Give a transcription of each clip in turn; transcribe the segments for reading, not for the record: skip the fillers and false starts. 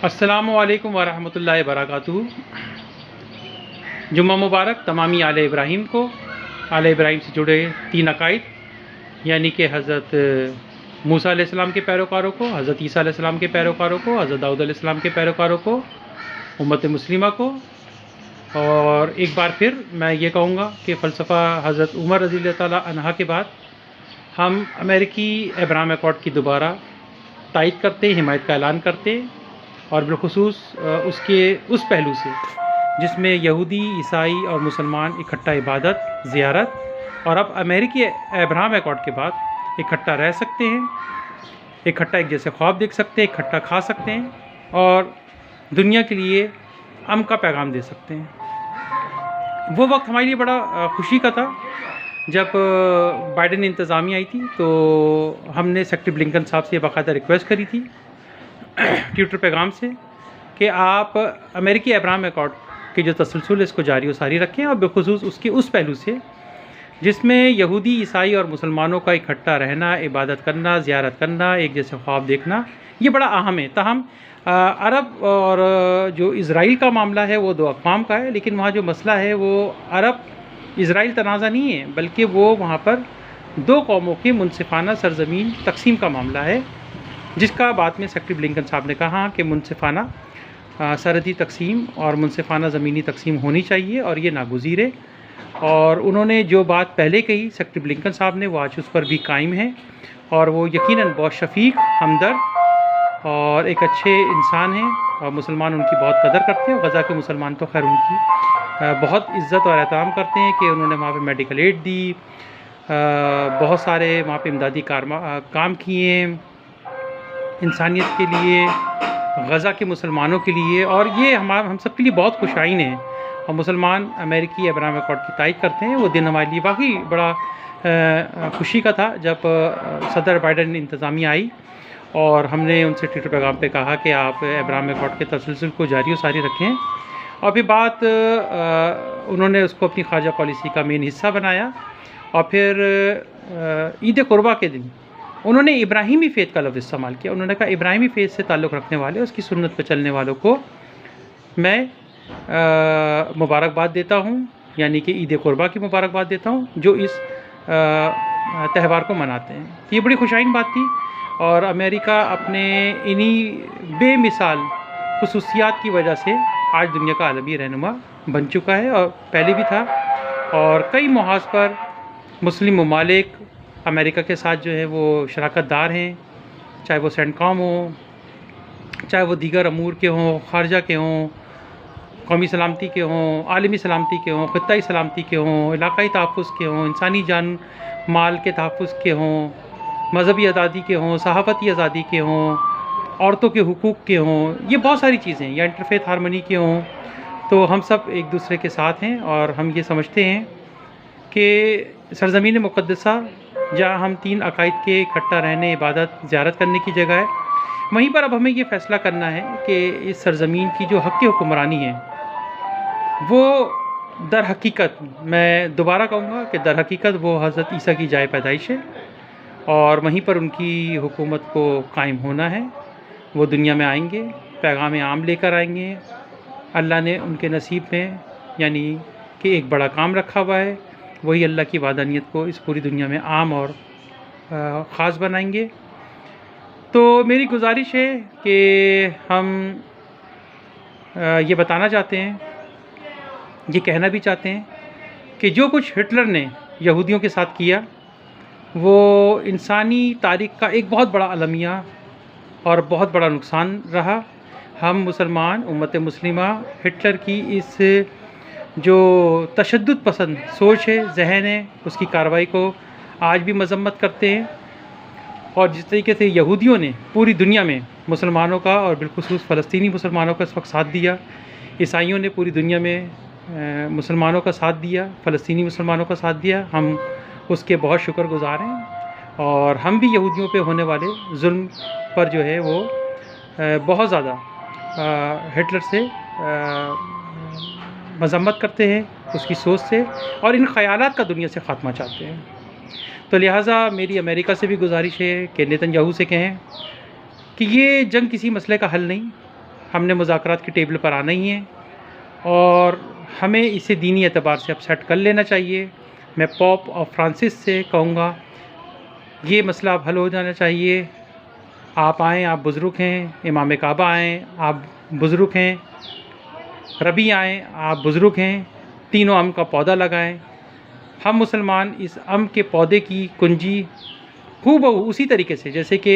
अस्सलामुअलैकुम वरहमतुल्लाहि वबरकातुहू। जुम्मा मुबारक तमामी आले इब्राहीम को। आले इब्राहीम से जुड़े तीन अकायद यानी कि हज़रत मूसा अलैहिस्सलाम के पैरोकारों को, हज़रत ईसा अलैहिस्सलाम के पैरोकारों को, हज़रत दाऊद अलैहिस्सलाम के पैरोकारों को, उम्मत मुस्लिमा को। और एक बार फिर मैं ये कहूँगा कि फ़लसफ़ा हज़रत उमर रज़ियल्लाहु ताला अन्हा के बाद हम अमेरिकी अब्राहम अकॉर्ड की दोबारा तायद करते, हिमायत का ऐलान करते, और बिलखुसूस उसके उस पहलू से जिसमें यहूदी, ईसाई और मुसलमान इकट्ठा इबादत, ज़ियारत और अब अमेरिकी अब्राहम अकॉर्ड के बाद इकट्ठा रह सकते हैं, इकट्ठा एक जैसे ख्वाब देख सकते हैं, इकट्ठा खा सकते हैं और दुनिया के लिए अमन का पैगाम दे सकते हैं। वो वक्त हमारे लिए बड़ा खुशी का था जब बाइडेन इंतज़ामिया आई थी, तो हमने सेक्रेटरी ब्लिंकन साहब से बाकायदा रिक्वेस्ट करी थी ट्विटर पैगाम से कि आप अमेरिकी अब्राहम अकॉर्ड के जो तसलसल है इसको जारी व सारी रखें, और बिलखुसूस उसके उस पहलू से जिसमें यहूदी, ईसाई और मुसलमानों का इकट्ठा रहना, इबादत करना, ज़ियारत करना, एक जैसे ख्वाब देखना, ये बड़ा अहम है। ताहम अरब और जो इज़राइल का मामला है वो दो अक़वाम का है, लेकिन वहाँ जो मसला है वो अरब इज़राइल तनाज़ा नहीं है, बल्कि वो वहाँ पर दो कौमों के मुनसिफ़ाना सरज़मीन तकसीम का मामला है, जिसका बाद में सेक्रेटरी ब्लिंकन साहब ने कहा कि मुनसिफ़ाना सरहदी तकसीम और मुनसिफ़ाना ज़मीनी तकसीम होनी चाहिए और ये नागुज़ीर है। और उन्होंने जो बात पहले कही सेक्रेटरी ब्लिंकन साहब ने, वो आज उस पर भी कायम है, और वो यकीनन बहुत शफ़ीक, हमदर्द और एक अच्छे इंसान हैं, और मुसलमान उनकी बहुत कदर करते हैं। गज़ा के मुसलमान तो खैर उनकी बहुत इज़्ज़त और एहतराम करते हैं कि उन्होंने वहाँ पे मेडिकल एड दी, बहुत सारे वहाँ पे इमदादी काम किए इंसानियत के लिए, गज़ा के मुसलमानों के लिए, और ये हम सब के लिए बहुत खुशाइन है। और मुसलमान अमेरिकी अब्राहम अकॉर्ड की तायद करते हैं। वो दिन हमारे लिए वाकई बड़ा खुशी का था जब सदर बाइडेन इंतज़ामिया आई और हमने उनसे ट्विटर पैगाम पे कहा कि आप अब्राहम अकॉर्ड के तसलसल को जारी व सारी रखें। और फिर बात उन्होंने उसको अपनी ख़ारजा पॉलिसी का मेन हिस्सा बनाया, और फिर ईद कुर्बा के दिन उन्होंने इब्राहिमी फ़ेथ का लफ्ज़ इस्तेमाल किया। उन्होंने कहा इब्राहिमी फ़ेथ से ताल्लुक़ रखने वाले, उसकी सुन्नत पर चलने वालों को मैं मुबारकबाद देता हूँ, यानी कि ईद कुर्बा की मुबारकबाद देता हूँ, जो इस त्यौहार को मनाते हैं। तो ये बड़ी खुशाइन बात थी, और अमेरिका अपने इन्हीं बेमिसाल खुसूसियात की वजह से आज दुनिया का आलमी रहनुमा बन चुका है, और पहले भी था। और कई मुहाज़ पर मुस्लिम ममालिक अमेरिका के साथ जो है वो शराकतदार हैं, चाहे वो सेंटकॉम हो, चाहे वो दीगर अमूर के हों, ख़ारजा के हों, कौमी सलामती के हों, आलमी सलामती के हों, ख़ित्ताई सलामती के हों, इलाक़ाई तहफ़्फ़ुज़ के हों, इंसानी जान माल के तहफ़्फ़ुज़ के हों, मज़हबी आज़ादी के हों, सहाफ़ती आज़ादी के हों, औरतों के हुकूक़ के हों, ये बहुत सारी चीज़ें, या इंटरफ़ेथ हारमनी के हों, तो हम सब एक दूसरे के साथ हैं। और हम ये समझते हैं कि सरज़मीन मुक़द्दसा जहाँ हम तीन अकायद के इकट्ठा रहने, इबादत, ज़ियारत करने की जगह है, वहीं पर अब हमें ये फ़ैसला करना है कि इस सरज़मीन की जो हक़ हुक्मरानी है वो दर हकीकत, मैं दोबारा कहूँगा कि दर हकीकत वो हज़रत ईसा की जाए पैदाइश है, और वहीं पर उनकी हुकूमत को कायम होना है। वो दुनिया में आएंगे, पैगाम आम लेकर आएंगे। अल्लाह ने उनके नसीब में यानी कि एक बड़ा काम रखा हुआ है, वही अल्लाह की वादानियत को इस पूरी दुनिया में आम और ख़ास बनाएंगे। तो मेरी गुजारिश है कि हम ये बताना चाहते हैं, ये कहना भी चाहते हैं कि जो कुछ हिटलर ने यहूदियों के साथ किया वो इंसानी तारीख़ का एक बहुत बड़ा अलमिया और बहुत बड़ा नुकसान रहा। हम मुसलमान उम्मत मुस्लिमा हिटलर की इस जो तशद्दुद पसंद सोच है, जहन है, उसकी कार्रवाई को आज भी मज़म्मत करते हैं। और जिस तरीके से यहूदियों ने पूरी दुनिया में मुसलमानों का और बिलखुसूस फ़लस्तीनी मुसलमानों का इस वक्त साथ दिया, ईसाइयों ने पूरी दुनिया में मुसलमानों का साथ दिया, फ़लस्तीनी मुसलमानों का साथ दिया, हम उसके बहुत शुक्रगुज़ार हैं। और हम भी यहूदियों पे होने वाले जुल्म पर जो है वो बहुत ज़्यादा हिटलर से मज़म्मत करते हैं, उसकी सोच से, और इन ख़यालात का दुनिया से ख़ात्मा चाहते हैं। तो लिहाजा मेरी अमेरिका से भी गुजारिश है कि नेतन्याहू से कहें कि ये जंग किसी मसले का हल नहीं, हमने मुज़ाकरात की टेबल पर आना ही है और हमें इसे दीनी एतबार से अब सेट कर लेना चाहिए। मैं पोप और फ्रांसिस से कहूँगा ये मसला अब हल हो जाना चाहिए। आप आएँ, आप बुज़ुर्ग हैं, इमाम काबा आएँ, आप बुज़ुर्ग हैं, रबी आएँ, आप बुज़ुर्ग हैं, तीनों अम का पौधा लगाएँ। हम मुसलमान इस अम के पौधे की कुंजी हूबहू उसी तरीके से जैसे कि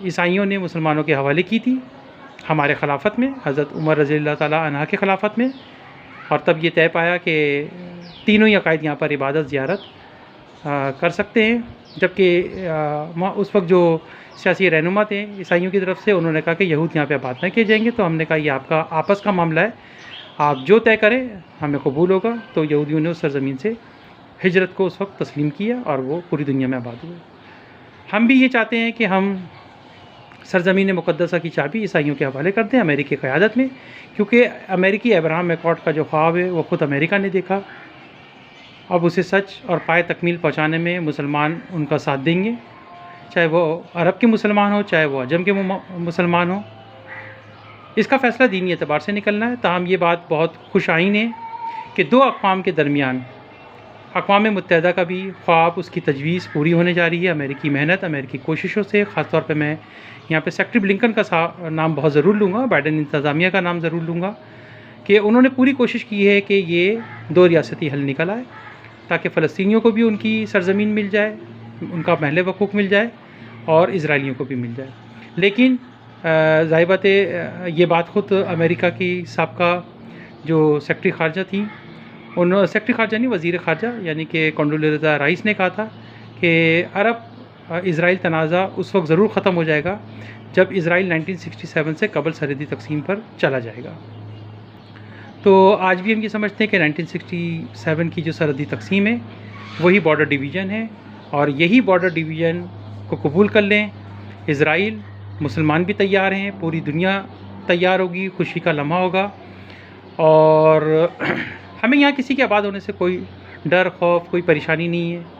ईसाइयों ने मुसलमानों के हवाले की थी हमारे खिलाफत में, हज़रत उमर रज़ी अल्लाह ताला अन्हा के खिलाफत में, और तब ये तय पाया कि तीनों ही अकायद यहाँ पर इबादत ज़ियारत कर सकते हैं। जबकि उस वक्त जो सियासी रहनुमा थे ईसाइयों की तरफ से, उन्होंने कहा कि यहूद यहाँ पे आबाद नहीं किए जाएंगे। तो हमने कहा ये आपका आपस का मामला है, आप जो तय करें हमें कबूल होगा। तो यहूदियों ने उस सरज़मीन से हिजरत को उस वक्त तस्लीम किया और वो पूरी दुनिया में आबाद हुए। हम भी ये चाहते हैं कि हम सरज़मीन मुक़द्दसा की चाबी ईसाइयों के हवाले कर दें अमेरिकी क़यादत में, क्योंकि अमेरिकी अब्राहम एकॉर्ड का जो ख्वाब है वो ख़ुद अमेरिका ने देखा। अब उसे सच और पाए तकमील पहुँचाने में मुसलमान उनका साथ देंगे, चाहे वो अरब के मुसलमान हो, चाहे वो अजम के मुसलमान हो। इसका फ़ैसला दीनी एतबार से निकलना है। ताहम ये बात बहुत खुशाइन है कि दो अक़वाम के दरमियान अक़वाम मुत्तहिदा का भी ख्वाब, उसकी तजवीज़ पूरी होने जा रही है अमेरिकी मेहनत, अमेरिकी कोशिशों से। ख़ास तौर पे मैं यहाँ पे सेक्रेटरी ब्लिंकन का नाम बहुत ज़रूर लूँगा, बाइडेन इंतज़ामिया का नाम ज़रूर लूँगा कि उन्होंने पूरी कोशिश की है कि ये दो रियासती हल निकल आए, ताकि फ़लस्तीनियों को भी उनकी सरज़मीन मिल जाए, उनका महल वक़ूफ़ मिल जाए, और इजराइलियों को भी मिल जाए। लेकिन ज़ाहिर बात है ये बात ख़ुद अमेरिका की साबका जो सेक्रेटरी ख़ारजा थी, उन सेक्रेटरी ख़ारजा नहीं, वज़ीर ख़ारजा यानी कि कोंडोलेज़ा राइस ने कहा था कि अरब इज़राइल तनाज़ा उस वक्त ज़रूर ख़त्म हो जाएगा जब इज़राइल 1967 से कबल सरहदी तकसीम पर चला जाएगा। तो आज भी हम ये समझते हैं कि 1967 की जो सरहदी तकसीम है वही बॉर्डर डिवीज़न है, और यही बॉर्डर डिवीज़न को कबूल कर लें इज़राइल, मुसलमान भी तैयार हैं, पूरी दुनिया तैयार होगी, खुशी का लम्हा होगा। और हमें यहाँ किसी के आबाद होने से कोई डर, खौफ, कोई परेशानी नहीं है।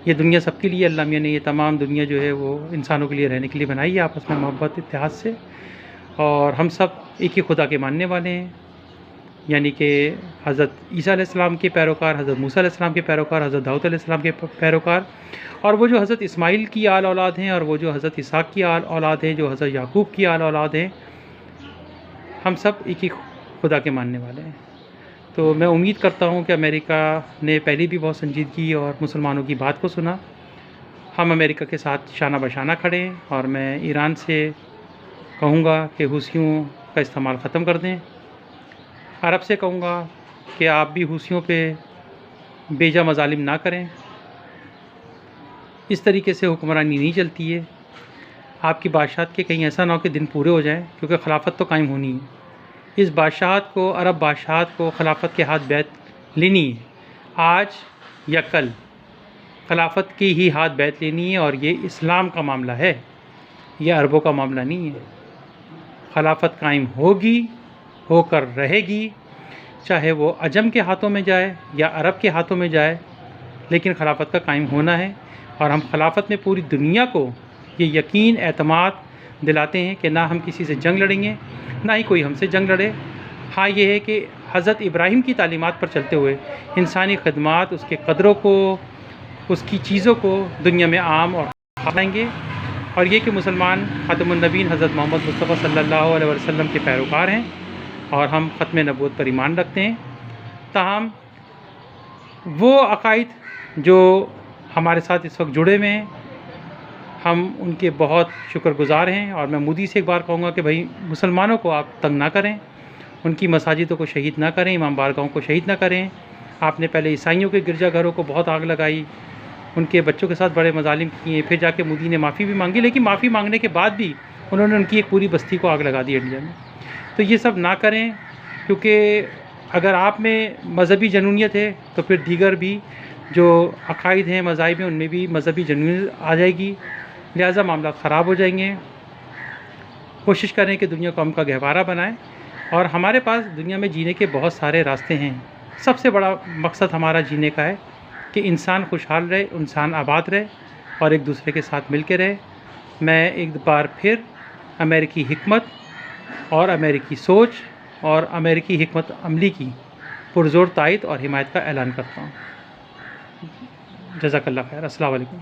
ये दुनिया सबके लिए अल्लाह मियाँ ने ये तमाम दुनिया जो है वो इंसानों के लिए रहने के लिए बनाई है, आपस में मोहब्बत इत्तेहाद से। और हम सब एक ही खुदा के मानने वाले हैं, यानी कि हज़रत ईसा अलैहिस्सलाम के पैरोकार, हज़रत मूसा अलैहिस्सलाम के पैरोकार, हज़रत दाऊद अलैहिस्सलाम के पैरोकार, और वो जो हज़रत इस्माइल की आल औलाद हैं, और वो जो हज़रत इसहाक़ की आल औलाद हैं, जो हज़रत याकूब की आल औलाद हैं, हम सब एक ही खुदा के मानने वाले हैं। तो मैं उम्मीद करता हूँ कि अमेरिका ने पहले भी बहुत संजीदगी और मुसलमानों की बात को सुना। हम अमेरिका के साथ शाना बशाना खड़े हैं, और मैं ईरान से कहूँगा कि हूसियों का इस्तेमाल ख़त्म कर दें। अरब से कहूँगा कि आप भी हूसियों पे बेजा मज़ालिम ना करें। इस तरीके से हुक्मरानी नहीं चलती है। आपकी बादशाहत के कहीं ऐसा ना हो कि दिन पूरे हो जाएं, क्योंकि खिलाफत तो कायम होनी है। इस बादशाहत को, अरब बादशाहत को खिलाफत के हाथ बैत लेनी है, आज या कल खिलाफत की ही हाथ बैत लेनी है। और ये इस्लाम का मामला है, ये अरबों का मामला नहीं है। खिलाफत कायम होगी, होकर रहेगी, चाहे वो अजम के हाथों में जाए या अरब के हाथों में जाए, लेकिन खिलाफत का कायम होना है। और हम खिलाफत में पूरी दुनिया को ये यकीन, एतमाद दिलाते हैं कि ना हम किसी से जंग लड़ेंगे, ना ही कोई हमसे जंग लड़े। हाँ, ये है कि हज़रत इब्राहीम की तालीमात पर चलते हुए इंसानी खदमात, उसके कदरों को, उसकी चीज़ों को दुनिया में आम और खाएँगे। और ये कि मुसलमान ख़ातमुन नबीन हज़रत मोहम्मद मुस्तफ़ा सल्लल्लाहु अलैहि वसल्लम के पैरोकार हैं, और हम ख़त्म नबूवत पर ईमान रखते हैं। ताहम वो अक़ाइद जो हमारे साथ इस वक्त जुड़े हुए हैं, हम उनके बहुत शुक्रगुज़ार हैं। और मैं मोदी से एक बार कहूँगा कि भाई मुसलमानों को आप तंग ना करें, उनकी मसाजिदों को शहीद ना करें, इमाम बारगाहों को शहीद ना करें। आपने पहले ईसाइयों के गिरजाघरों को बहुत आग लगाई, उनके बच्चों के साथ बड़े मजालिम किए, फिर जाके मोदी ने माफ़ी भी मांगी, लेकिन माफ़ी मांगने के बाद भी उन्होंने उनकी एक पूरी बस्ती को आग लगा दी इंडिया में। तो ये सब ना करें, क्योंकि अगर आप में मज़हबी जनूनियत है तो फिर दीगर भी जो अक़ाइद हैं, मज़ाहिब हैं, उनमें भी मज़हबी जनूनियत आ जाएगी, लिहाजा मामला ख़राब हो जाएंगे। कोशिश करें कि दुनिया को हम का गहवारा बनाएं, और हमारे पास दुनिया में जीने के बहुत सारे रास्ते हैं। सबसे बड़ा मकसद हमारा जीने का है कि इंसान खुशहाल रहे, इंसान आबाद रहे, और एक दूसरे के साथ मिल के रहे। मैं एक बार फिर अमेरिकी हिकमत और अमेरिकी सोच और अमेरिकी हिकमत अमली की पुरज़ोर तायद और हिमायत का ऐलान करता हूँ। जज़ाकल्लाह खैर। अस्सलाम वालेकुम।